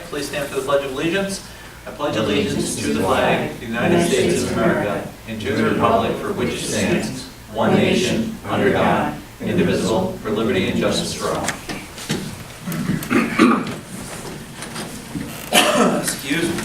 Please stand for the Pledge of Allegiance. I pledge allegiance to the flag of the United States of America and to the republic for which it stands, one nation, under God, indivisible, for liberty and justice for all. Excuse me.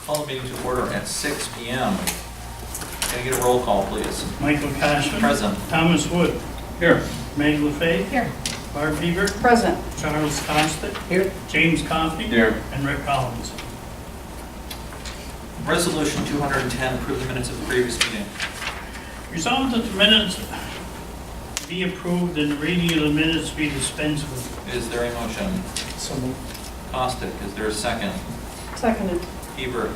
Call the meeting to order at 6 p.m. Can I get a roll call, please? Michael Cashman. Present. Thomas Wood. Here. Meg LaFay. Here. Barb Beaver. Present. Charles Costick. Here. James Coffey. Here. And Rick Collins. Resolution 210, approve the minutes of the previous meeting. Resolved that the minutes be approved and the reading of the minutes be dispensed with. Is there a motion? So moved. Costick, is there a second? Seconded. Heber,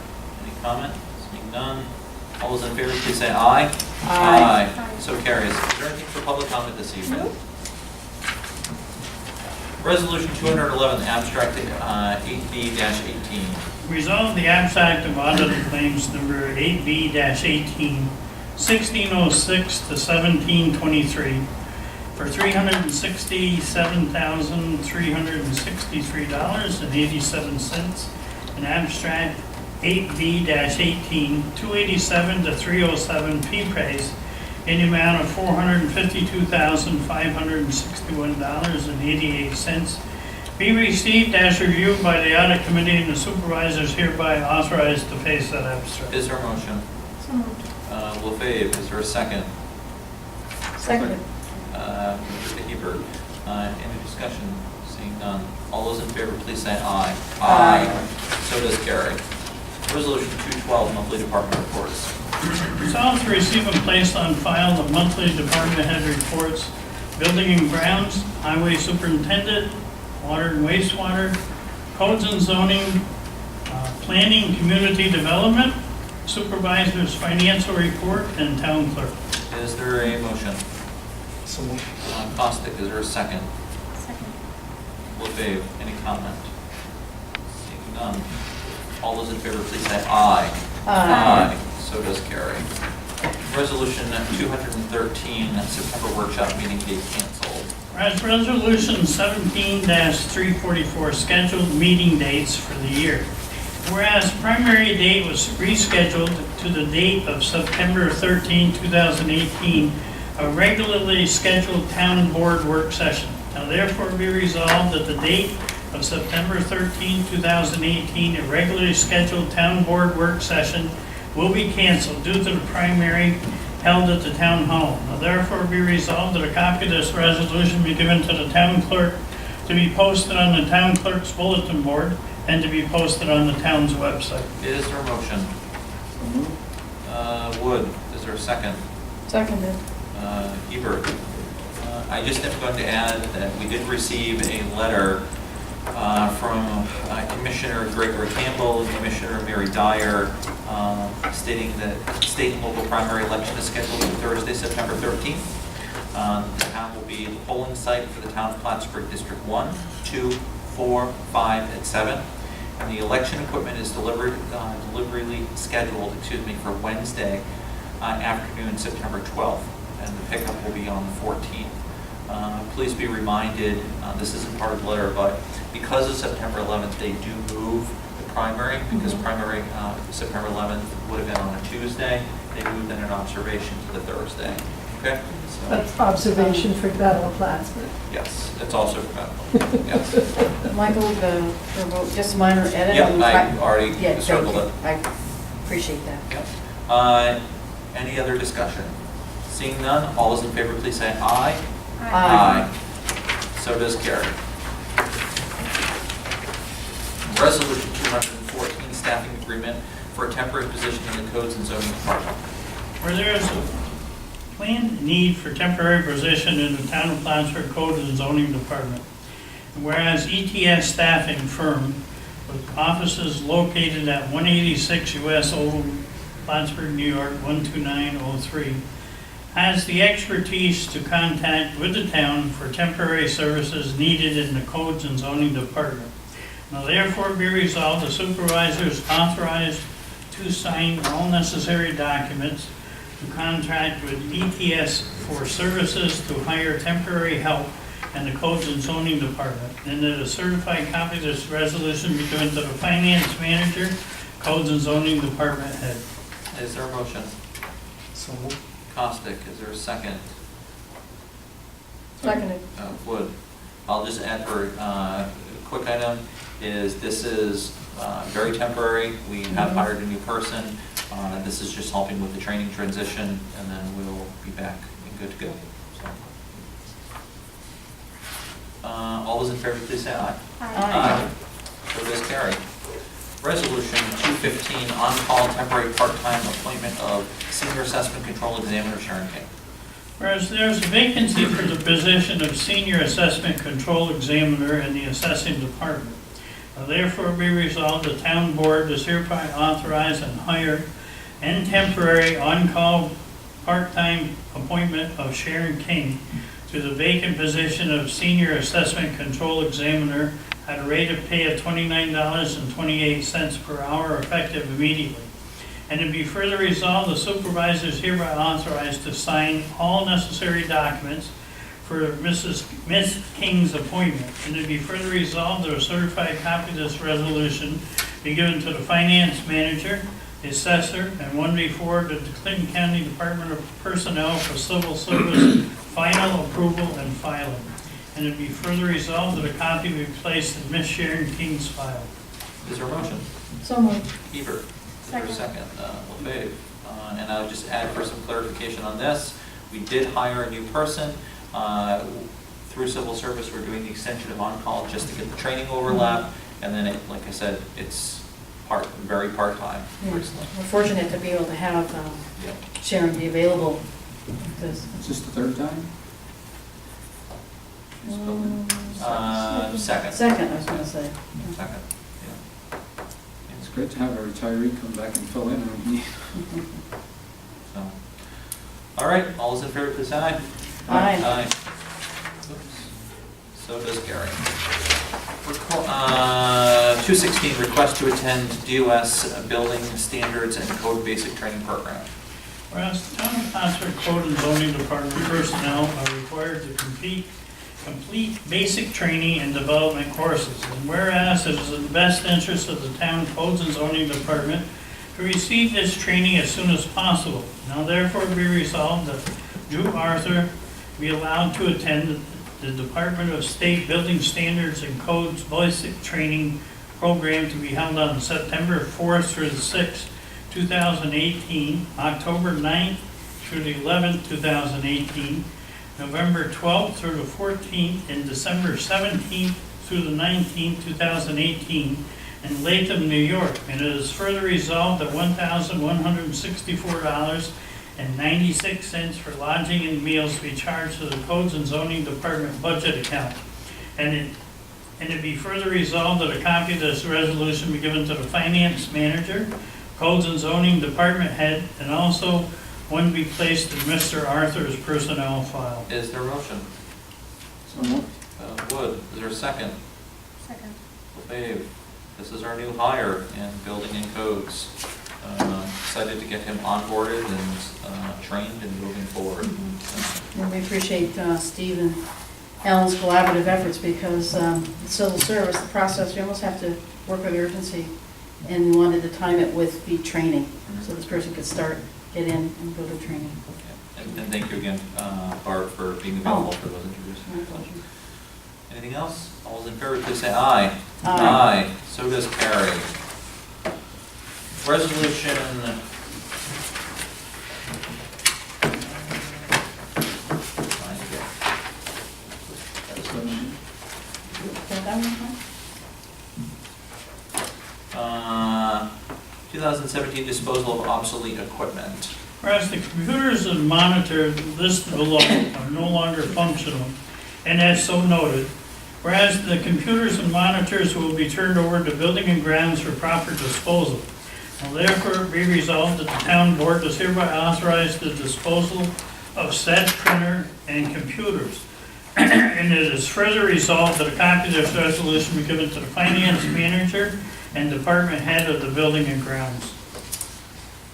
any comment? Seeing none. All those in favor, please say aye. Aye. So carries. Is there anything for public comment this evening? Resolution 211, abstract 8B-18. Resolved the abstract of audited claims number 8B-18, 1606 to 1723 for $367,363.87. An abstract 8B-18, 287 to 307 P-Praise in the amount of $452,561.88 be received as reviewed by the audit committee, and the supervisors hereby authorized to pay said abstract. Is there a motion? So moved. LaFave, is there a second? Seconded. Mr. Heber, any discussion? Seeing none. All those in favor, please say aye. Aye. So does carry. Resolution 212, monthly department reports. Resolved to receive and place on file the monthly department head reports, building and grounds, highway superintendent, water and wastewater, codes and zoning, planning, community development, supervisor's financial report, and town clerk. Is there a motion? So moved. Costick, is there a second? Second. LaFave, any comment? Seeing none. All those in favor, please say aye. Aye. So does carry. Resolution 213, September workshop meeting date canceled. Whereas Resolution 17-344, scheduled meeting dates for the year. Whereas primary date was rescheduled to the date of September 13, 2018, a regularly scheduled town board work session. Now therefore be resolved that the date of September 13, 2018, a regularly scheduled town board work session will be canceled due to the primary held at the town hall. Now therefore be resolved that a copy of this resolution be given to the town clerk to be posted on the town clerk's bulletin board and to be posted on the town's website. Is there a motion? Wood, is there a second? Seconded. Hebert. I just am going to add that we did receive a letter from Commissioner Gregory Campbell and Commissioner Mary Dyer stating that state and local primary election is scheduled for Thursday, September 13th. The town will be the polling site for the town of Plattsburgh District 1, 2, 4, 5, and 7. And the election equipment is deliberately scheduled, for Wednesday afternoon, September 12th. And the pickup will be on the 14th. Please be reminded, this isn't part of the letter, but because of September 11th, they do move the primary, because primary September 11th would have been on a Tuesday. They moved in an observation to the Thursday. Okay? So, That's observation for Battle of Plattsburgh. yes, it's also compatible. Yes. Michael, the vote, just a minor edit. Yeah, on the I already Yeah, circled okay. it. I appreciate that. Yep. Any other discussion? Seeing none, all those in favor, please say aye. Aye. So does carry. Resolution 214, staffing agreement for a temporary position in the codes and zoning department. Where there is a planned need for temporary position in the town of Plattsburgh Code and Zoning Department. And whereas ETS staffing firm with offices located at 186 US Oval, Plattsburgh, New York, 12903, has the expertise to contact with the town for temporary services needed in the Codes and Zoning Department. Now therefore be resolved, the supervisors authorized to sign all necessary documents to contract with ETS for services to hire temporary help and the Codes and Zoning Department, and that a certified copy of this resolution be given to the Finance Manager, Codes and Zoning Department Head. Is there a motion? So moved. Caustic, is there a second? Seconded. Wood. I'll just add for a quick item, this is very temporary. We have hired a new person. This is just helping with the training transition, and then we'll be back and good to go. So, all those in favor, please say aye. Aye. So does carry. Resolution 215, on-call temporary part-time appointment of Senior Assessment Control Examiner Sharon King. Whereas there is a vacancy for the position of Senior Assessment Control Examiner in the Assessing Department. Now therefore be resolved, the town board does hereby authorize and hire and temporary on-call part-time appointment of Sharon King to the vacant position of Senior Assessment Control Examiner at a rate of pay of $29.28 per hour effective immediately. And to be further resolved, the supervisor is hereby authorized to sign all necessary documents for Miss King's appointment. And to be further resolved, that a certified copy of this resolution be given to the Finance Manager, the Assessor, and one before the Clinton County Department of Personnel for Civil Service final approval and filing. And to be further resolved, that a copy be placed in Miss Sharon King's file. Is there a motion? So moved. Hebert. Is there a second? LaFave. And I'll just add for some clarification on this, we did hire a new person. Through civil service, we're doing the extension of on-call just to get the training overlap, and then it, like I said, it's very part-time Yeah. recently. We're fortunate to be able to have Yep. Sharon be available. Because, It's just the third time? Second. second, I was going to say. Second. It's great to have a retiree come back and fill in when we need. So, all right, all those in favor, please say aye. Aye. Oops. So does Gary. 216, request to attend DOS Building Standards and Code Basic Training Program. Whereas the Town of Plattsburgh Code and Zoning Department personnel are required to complete basic training and development courses. And whereas it is in the best interest of the town Codes and Zoning Department to receive this training as soon as possible. Now therefore be resolved that Drew Arthur be allowed to attend the Department of State Building Standards and Codes Basic Training Program to be held on September 4th through the 6th, 2018, October 9th through the 11th, 2018, November 12th through the 14th, and December 17th through the 19th, 2018, in Latham, New York. And it is further resolved that $1,164.96 for lodging and meals be charged to the Codes and Zoning Department budget account. And it be further resolved that a copy of this resolution be given to the Finance Manager, Codes and Zoning Department Head, and also one be placed in Mr. Arthur's personnel file. Is there a motion? So moved. Wood, is there a second? Second. LaFave. This is our new hire in building and codes. Excited to get him onboarded and trained and moving forward. And we appreciate Steve and Alan's collaborative efforts because civil service, the process, you almost have to work with urgency, and we wanted to time it with the training, so this person could get in and go to training. And thank you again, Barb, for being available for those interviews. My pleasure. Anything else? All those in favor, please say aye. Aye. So does carry. Resolution. Got that one, huh? 2017 disposal of obsolete equipment. Whereas the computers and monitor listed below are no longer functional, and as so noted, whereas the computers and monitors will be turned over to Building and Grounds for proper disposal. Now therefore be resolved that the town board does hereby authorize the disposal of said printer and computers. And it is further resolved that a copy of this resolution be given to the Finance Manager and Department Head of the Building and Grounds.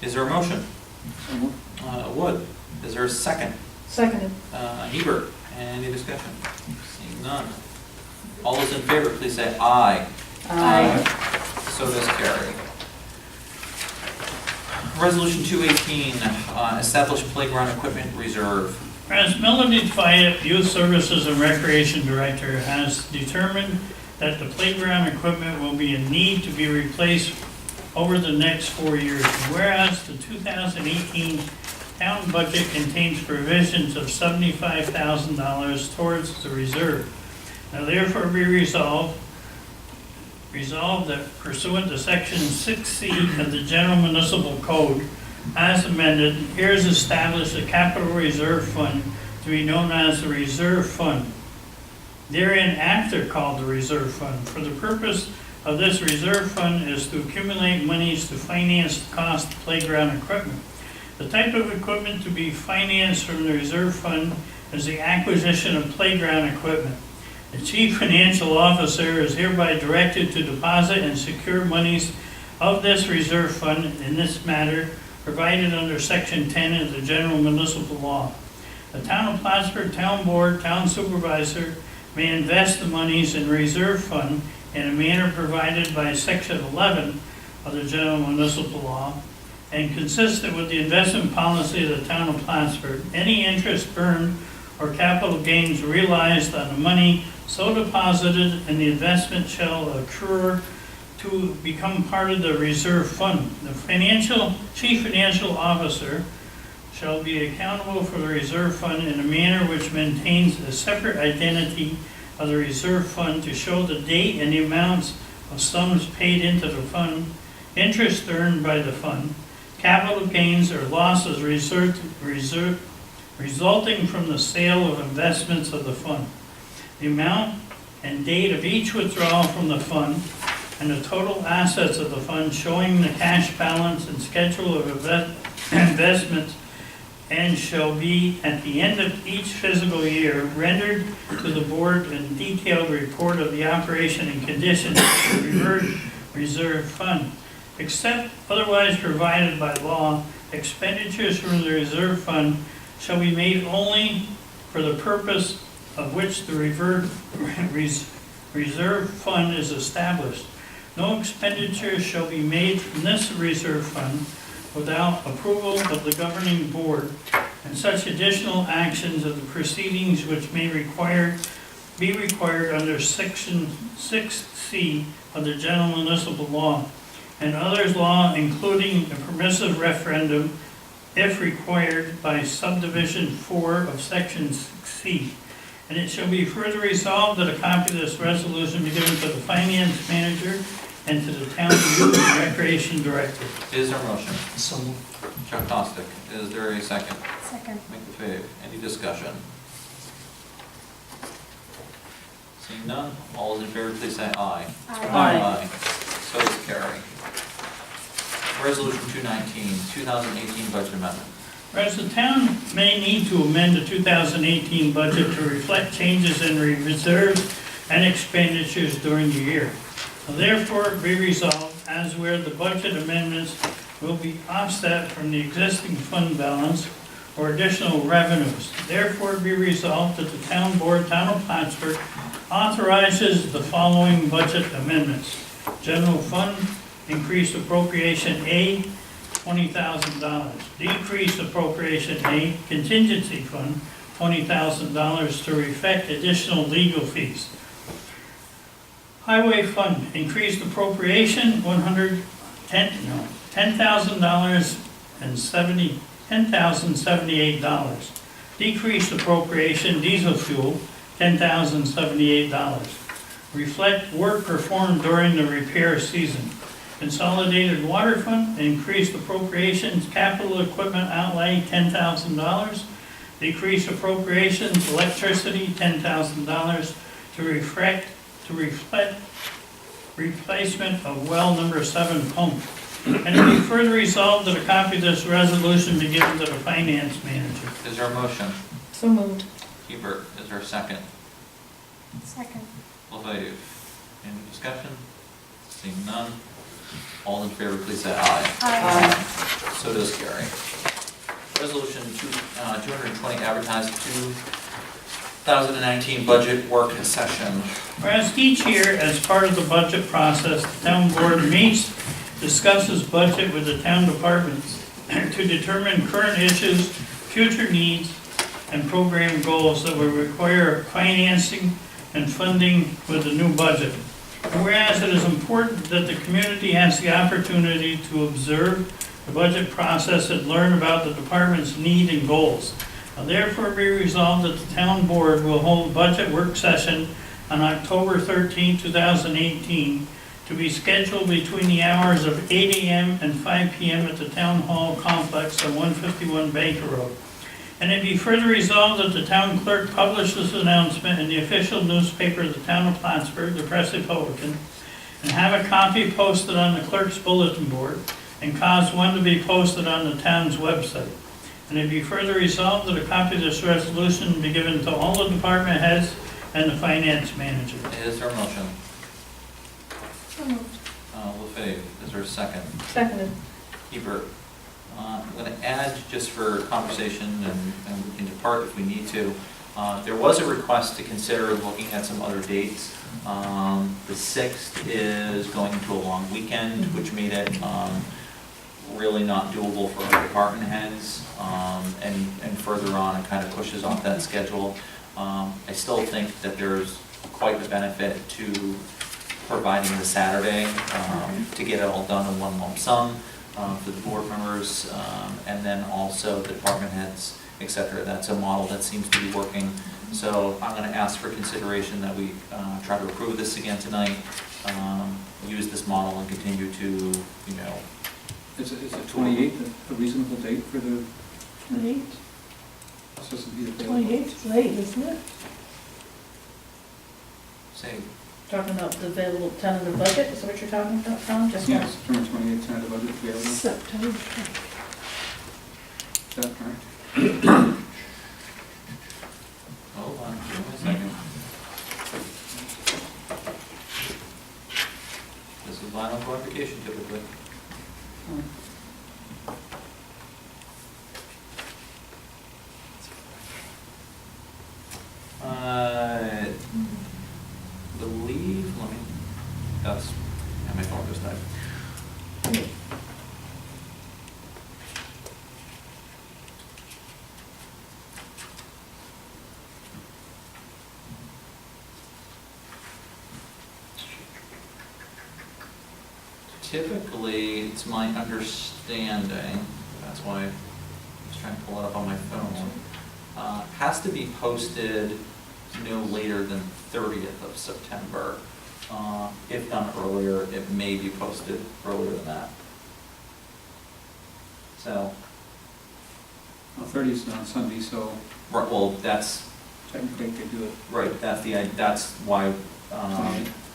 Is there a motion? So moved. Wood, is there a second? Seconded. Hebert, any discussion? Seeing none. All those in favor, please say aye. So does carry. Resolution 218, establish playground equipment reserve. Whereas Melody Fayette, Youth Services and Recreation Director, has determined that the playground equipment will be in need to be replaced over the next 4 years. Whereas the 2018 town budget contains provisions of $75,000 towards the reserve. Now therefore be resolved that pursuant to section 6C of the General Municipal Code, as amended, here is established a capital reserve fund to be known as the Reserve Fund, thereafter called the Reserve Fund. For the purpose of this reserve fund is to accumulate monies to finance the cost of playground equipment. The type of equipment to be financed from the reserve fund is the acquisition of playground equipment. The chief financial officer is hereby directed to deposit and secure monies of this reserve fund in this matter provided under section 10 of the general municipal law. The town of Plattsburgh Town Board, Town Supervisor may invest the monies in reserve fund in a manner provided by section 11 of the general municipal law and consistent with the investment policy of the town of Plattsburgh. Any interest earned or capital gains realized on the money so deposited in the investment shall accrue to become part of the reserve fund. The chief financial officer shall be accountable for the reserve fund in a manner which maintains a separate identity of the reserve fund to show the date and the amounts of sums paid into the fund, interest earned by the fund, capital gains or losses resulting from the sale of investments of the fund, the amount and date of each withdrawal from the fund, and the total assets of the fund showing the cash balance and schedule of investments, and shall be at the end of each fiscal year rendered to the board in detailed report of the operation and conditions of the reserve fund. Except otherwise provided by law, expenditures from the reserve fund shall be made only for the purpose of which the reserve fund is established. No expenditure shall be made from this reserve fund without approval of the governing board, and such additional actions of the proceedings which may be required under section 6C of the general municipal law, and others law including a permissive referendum if required by subdivision 4 of section 6C. And it shall be further resolved that a copy of this resolution be given to the finance manager and to the town youth and recreation director. Is there a motion? So moved. Chuck Costick, is there a second? Second. McFave, any discussion? Seeing none, all those in favor, please say aye. Aye. So is carry. Resolution 219, 2018 budget amendment. Whereas the town may need to amend the 2018 budget to reflect changes in reserves and expenditures during the year. Now therefore be resolved as where the budget amendments will be offset from the existing fund balance or additional revenues. Therefore be resolved that the town board, town of Plattsburgh, authorizes the following budget amendments. General fund, increase appropriation A, $20,000. Decrease appropriation A, contingency fund, $20,000 to reflect additional legal fees. Highway fund, increased appropriation, $10,078. Decreased appropriation, diesel fuel, $10,078. Reflect work performed during the repair season. Consolidated water fund, increased appropriations, capital equipment outlay, $10,000. Decreased appropriations, electricity, $10,000 to reflect replacement of well number 7 pump. And it be further resolved that a copy of this resolution be given to the finance manager. Is there a motion? So moved. Hebert, is there a second? Second. Levadev, any discussion? Seeing none, all in favor, please say aye. Aye. So does carry. Resolution 220, advertised 2019 budget work session. Whereas each year, as part of the budget process, the town board meets, discusses budget with the town departments to determine current issues, future needs, and program goals that will require financing and funding with the new budget. And whereas it is important that the community has the opportunity to observe the budget process and learn about the department's need and goals. Now therefore be resolved that the town board will hold budget work session on October 13, 2018, to be scheduled between the hours of 8 a.m. and 5 p.m. at the Town Hall Complex on 151 Baker Road. And it be further resolved that the town clerk publish this announcement in the official newspaper of the town of Plattsburgh, the Press Republican, and have a copy posted on the clerk's bulletin board, and cause one to be posted on the town's website. And it be further resolved that a copy of this resolution be given to all the department heads and the finance manager. Is there a motion? So moved. LaFave, is there a second? Seconded. Hebert. I'm going to add, just for conversation, and we can depart if we need to, there was a request to consider looking at some other dates. The 6th is going into a long weekend, which made it really not doable for our department heads, and further on it kind of pushes off that schedule. I still think that there's quite the benefit to providing the Saturday to get it all done in one lump sum for the board members, and then also the department heads, etc. That's a model that seems to be working. So I'm going to ask for consideration that we try to approve this again tonight, use this model and continue to, you know. Is it 28th a reasonable date for the, 28? supposed to be available? 28 is late, isn't it? Say, Talking about the available tentative budget, is that what you're talking about, Tom? Just now? Yes, September 28th, tentative budget available. Is September. that correct? hold on, give me a second. This is vinyl clarification typically. Believe, let me, that's, yeah, my phone just died. Typically, it's my understanding, that's why I was trying to pull it up on my phone, has to be posted no later than 30th of September. If done earlier, it may be posted earlier than that. So, Well, 30th is on Sunday, so right, well, that's, technically they could do it. right, that's why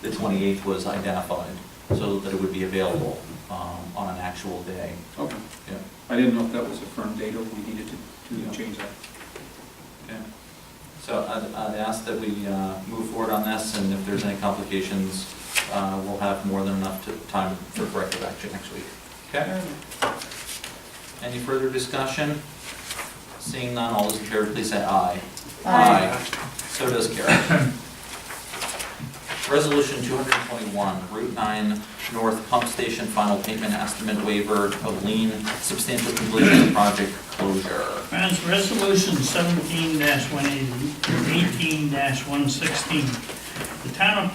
the 28th was identified, so that it would be available on an actual day. Okay. Yeah. I didn't know if that was a firm date or we needed to Yeah. change that. Yeah. So I'd ask that we move forward on this, and if there's any complications, we'll have more than enough time for corrective action next week. Okay? Any further discussion? Seeing none, all those in favor, please say aye. Aye. So does carry. Resolution 221, Route 9 North Pump Station Final Payment Estimate Waiver of Lien, Substantial Completion of Project Closure. Whereas Resolution 17-180, 18-116, the town of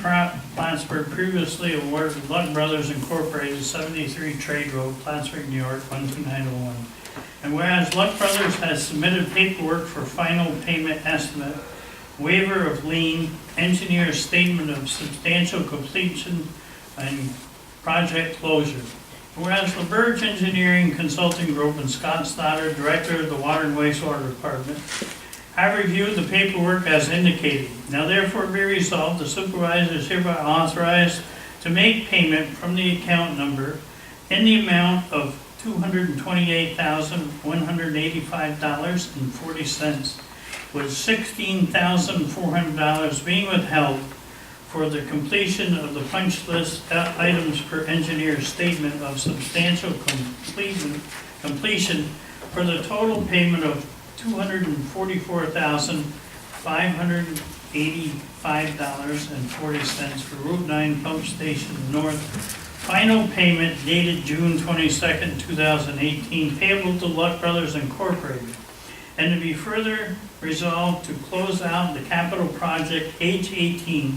Plattsburgh previously awarded Luck Brothers Incorporated 73 Trade Road, Plattsburgh, New York, 12901. And whereas Luck Brothers has submitted paperwork for final payment estimate, waiver of lien, engineer's statement of substantial completion, and project closure. Whereas LaBerge Engineering Consulting Group and Scott Stoddard, Director of the Water and Wastewater Department, have reviewed the paperwork as indicated. Now therefore be resolved, the supervisor is hereby authorized to make payment from the account number in the amount of $228,185.40, with $16,400 being withheld for the completion of the punch list items per engineer's statement of substantial completion for the total payment of $244,585.40 for Route 9 Pump Station North. Final payment dated June 22nd, 2018, payable to Luck Brothers Incorporated. And to be further resolved to close out the capital project H18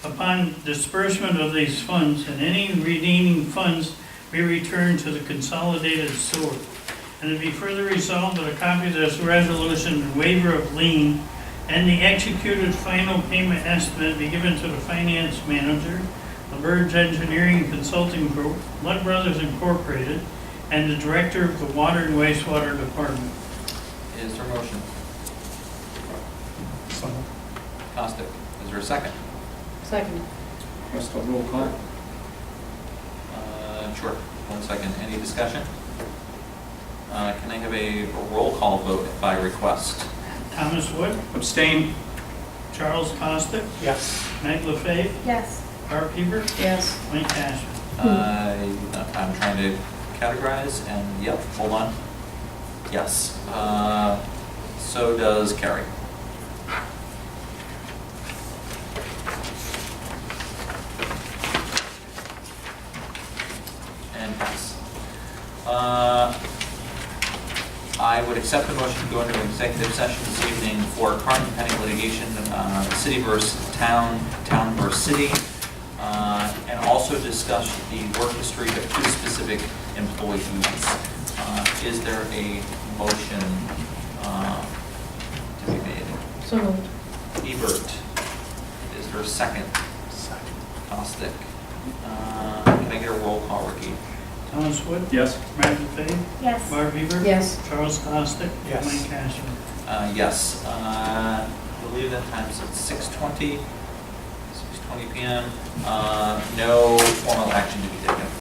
upon disbursement of these funds, and any remaining funds be returned to the consolidated sewer. And to be further resolved that a copy of this resolution and waiver of lien and the executed final payment estimate be given to the finance manager, LaBerge Engineering and Consulting Group, Luck Brothers Incorporated, and the director of the Water and Wastewater Department. Is there a motion? Costick, is there a second? Second. Request a roll call. Sure, 1 second. Any discussion? Can I have a roll call vote by request? Thomas Wood, Abstain. Charles Costick, Yes. Meg LaFave, Yes. Barb Hebert, Yes. Mike Cashman. I'm trying to categorize, and yep, hold on. Yes, so does Carrie. And pass. I would accept the motion to go into executive session this evening for current and pending litigation, city versus town, town versus city, and also discuss the work history of 2 specific employees. Is there a motion to be made? So moved. Hebert, is there a second? Second. Costick. Can I get a roll call, Ricky? Thomas Wood, Yes. Meg LaFave, Yes. Barb Hebert, Yes. Charles Costick, Yes. Mike Cashman. Yes. I believe that time's at 6:20 p.m. No